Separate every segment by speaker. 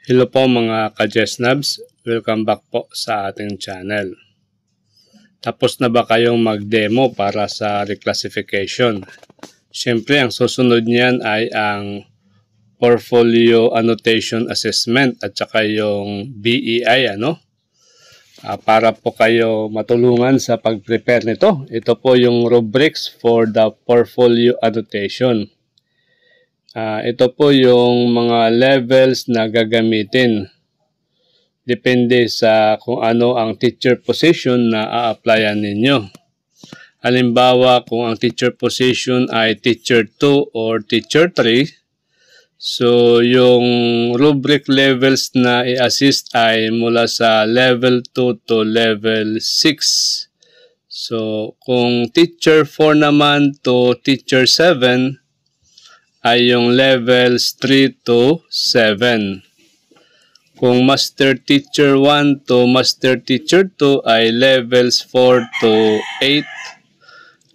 Speaker 1: Hello po mga ka-Jesnabs, welcome back po sa ating channel. Tapos na ba kayong mag-demo para sa reclassification? Siyempre, ang susunod niyan ay ang Portfolio Annotation Assessment at saka yung BEI, para po kayo matulungan sa pag-prepare nito. Ito po yung rubrics for the Portfolio Annotation. Ito po yung mga levels na gagamitin. Depende sa kung ano ang teacher position na a-applyan ninyo. Halimbawa, kung ang teacher position ay teacher 2 or teacher 3, so yung rubric levels na i-assist ay mula sa level 2 to level 6. So, kung teacher 4 naman to teacher 7, ay yung levels 3 to 7. Kung master teacher 1 to master teacher 2 ay levels 4 to 8.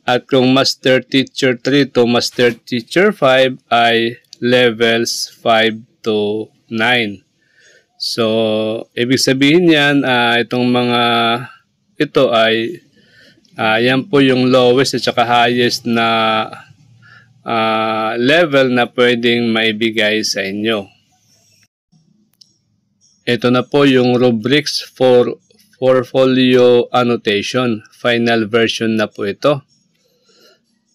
Speaker 1: At kung master teacher 3 to master teacher 5 ay levels 5 to 9. So, ibig sabihin yan, itong mga ito ay yan po yung lowest at saka highest na level na pwedeng maibigay sa inyo. Ito na po yung rubrics for portfolio annotation. Final version na po ito.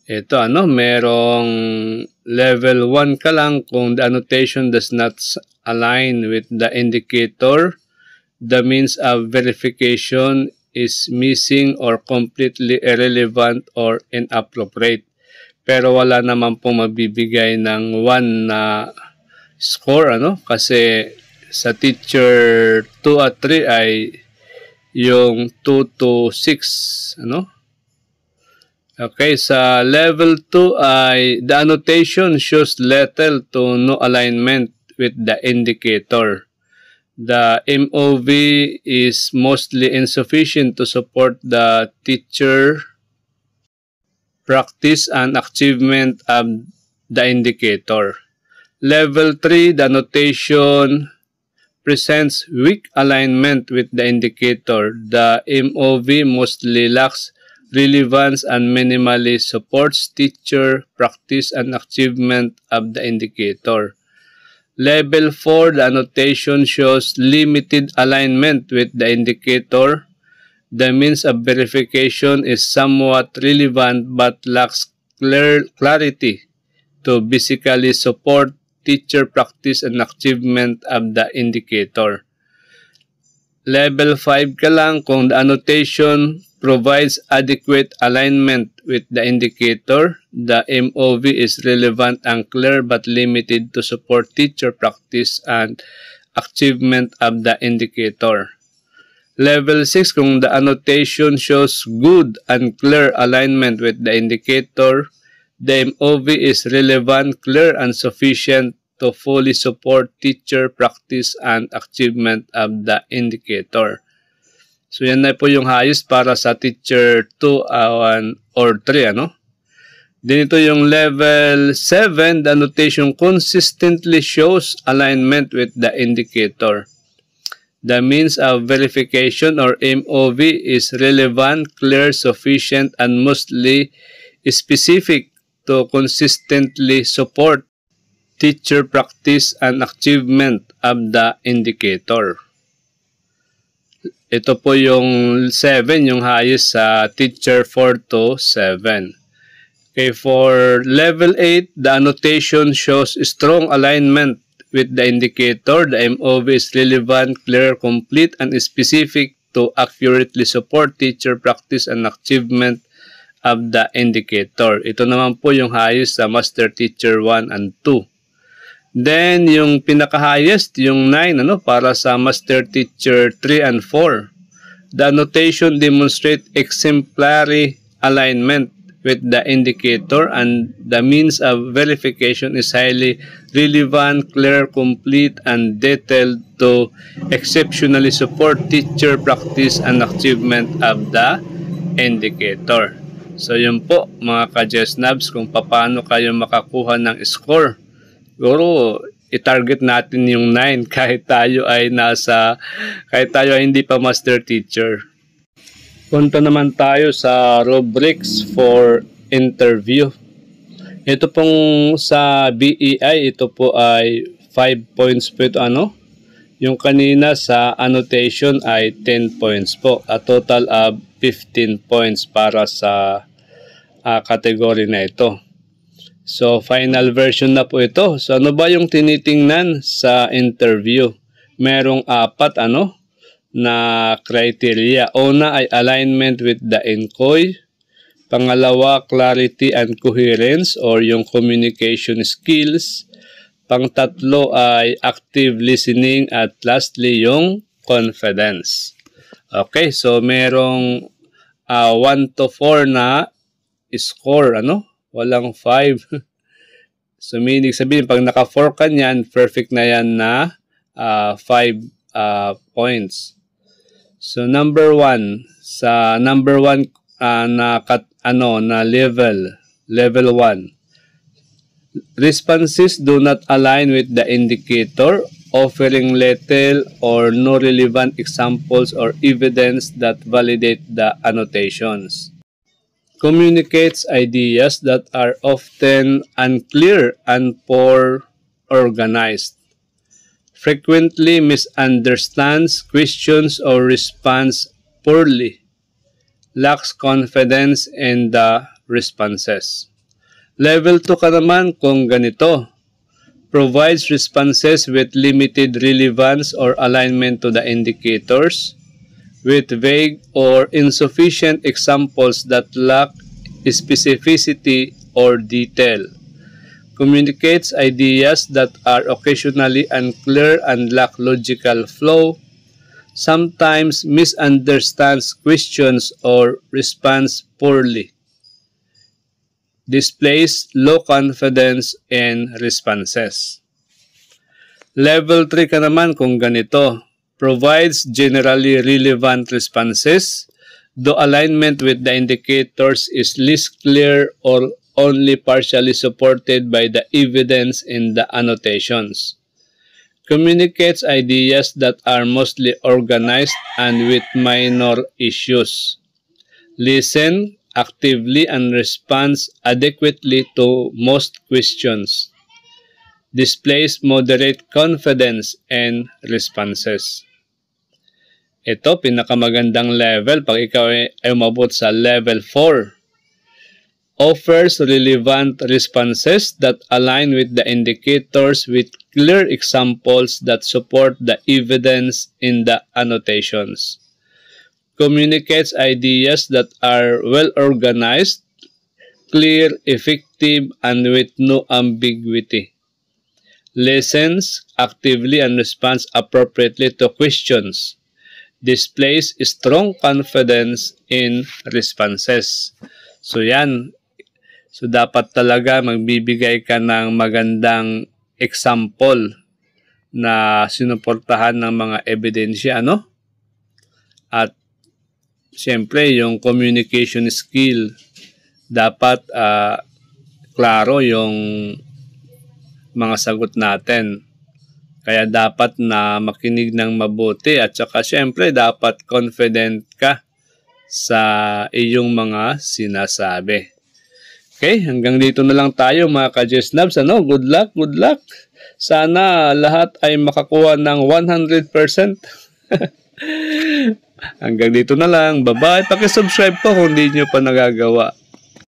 Speaker 1: Ito merong level 1 ka lang kung the annotation does not align with the indicator, the means of verification is missing or completely irrelevant or inappropriate. Pero wala naman pong mabibigay ng 1 na score, kasi sa teacher 2 at 3 ay yung 2 to 6, Okay, sa level 2 ay the annotation shows little to no alignment with the indicator. The MOV is mostly insufficient to support the teacher practice and achievement of the indicator. Level 3, the annotation presents weak alignment with the indicator. The MOV mostly lacks relevance and minimally supports teacher practice and achievement of the indicator. Level 4, the annotation shows limited alignment with the indicator. The means of verification is somewhat relevant but lacks clarity to basically support teacher practice and achievement of the indicator. Level 5 ka lang kung the annotation provides adequate alignment with the indicator. The MOV is relevant and clear but limited to support teacher practice and achievement of the indicator. Level 6, kung the annotation shows good and clear alignment with the indicator, the MOV is relevant, clear, and sufficient to fully support teacher practice and achievement of the indicator. So, yan na po yung highest para sa teacher 2, 1, or 3, Din ito yung level 7, the annotation consistently shows alignment with the indicator. The means of verification or MOV is relevant, clear, sufficient, and mostly specific to consistently support teacher practice and achievement of the indicator. Ito po yung 7, yung highest sa teacher 4 to 7. Okay, for level 8, the annotation shows strong alignment with the indicator. The MOV is relevant, clear, complete, and specific to accurately support teacher practice and achievement of the indicator. Ito naman po yung highest sa master teacher 1 and 2. Then, yung pinaka-highest, yung 9, para sa master teacher 3 and 4. The annotation demonstrates exemplary alignment with the indicator and the means of verification is highly relevant, clear, complete, and detailed to exceptionally support teacher practice and achievement of the indicator. So, yun po mga ka-Jesnabs kung paano kayo makakuha ng score. Siguro, i-target natin yung 9 kahit tayo ay hindi pa master teacher. Punta naman tayo sa rubrics for interview. Ito pong sa BEI, ito po ay 5 points po ito, Yung kanina sa annotation ay 10 points po. A total of 15 points para sa category na ito. So, final version na po ito. So, ano ba yung tinitingnan sa interview? Merong 4, na criteria. Una ay alignment with the ENCOI. Pangalawa, clarity and coherence or yung communication skills. Pangtatlo ay active listening at lastly yung confidence. Okay, so merong 1 to 4 na score, Walang 5. So meaning sabihin, pag naka 4 ka niyan, perfect na yan na 5 points. So number 1, sa number 1 na level 1. Responses do not align with the indicator, offering little or no relevant examples or evidence that validate the annotations. Communicates ideas that are often unclear and poor organized. Frequently misunderstands questions or responds poorly. Lacks confidence in the responses. Level 2 ka naman kung ganito. Provides responses with limited relevance or alignment to the indicators, with vague or insufficient examples that lack specificity or detail. Communicates ideas that are occasionally unclear and lack logical flow. Sometimes misunderstands questions or responds poorly. Displays low confidence in responses. Level 3 ka naman kung ganito. Provides generally relevant responses, though alignment with the indicators is least clear or only partially supported by the evidence in the annotations. Communicates ideas that are mostly organized and with minor issues. Listen actively and responds adequately to most questions. Displays moderate confidence in responses. Ito, pinakamagandang level pag ikaw ay umabot sa level 4. Offers relevant responses that align with the indicators with clear examples that support the evidence in the annotations. Communicates ideas that are well organized, clear, effective, and with no ambiguity. Listens actively and responds appropriately to questions. Displays strong confidence in responses. So yan. So dapat talaga magbibigay ka ng magandang example na sinuportahan ng mga ebidensya, At siyempre, yung communication skill, dapat klaro yung mga sagot natin. Kaya dapat na makinig ng mabuti at saka siyempre dapat confident ka sa iyong mga sinasabi. Okay, hanggang dito na lang tayo mga ka-Jesnabs. Good luck, good luck. Sana lahat ay makakuha ng 100%. Hanggang dito na lang. Bye-bye. Paki-subscribe po kung hindi nyo pa nagagawa.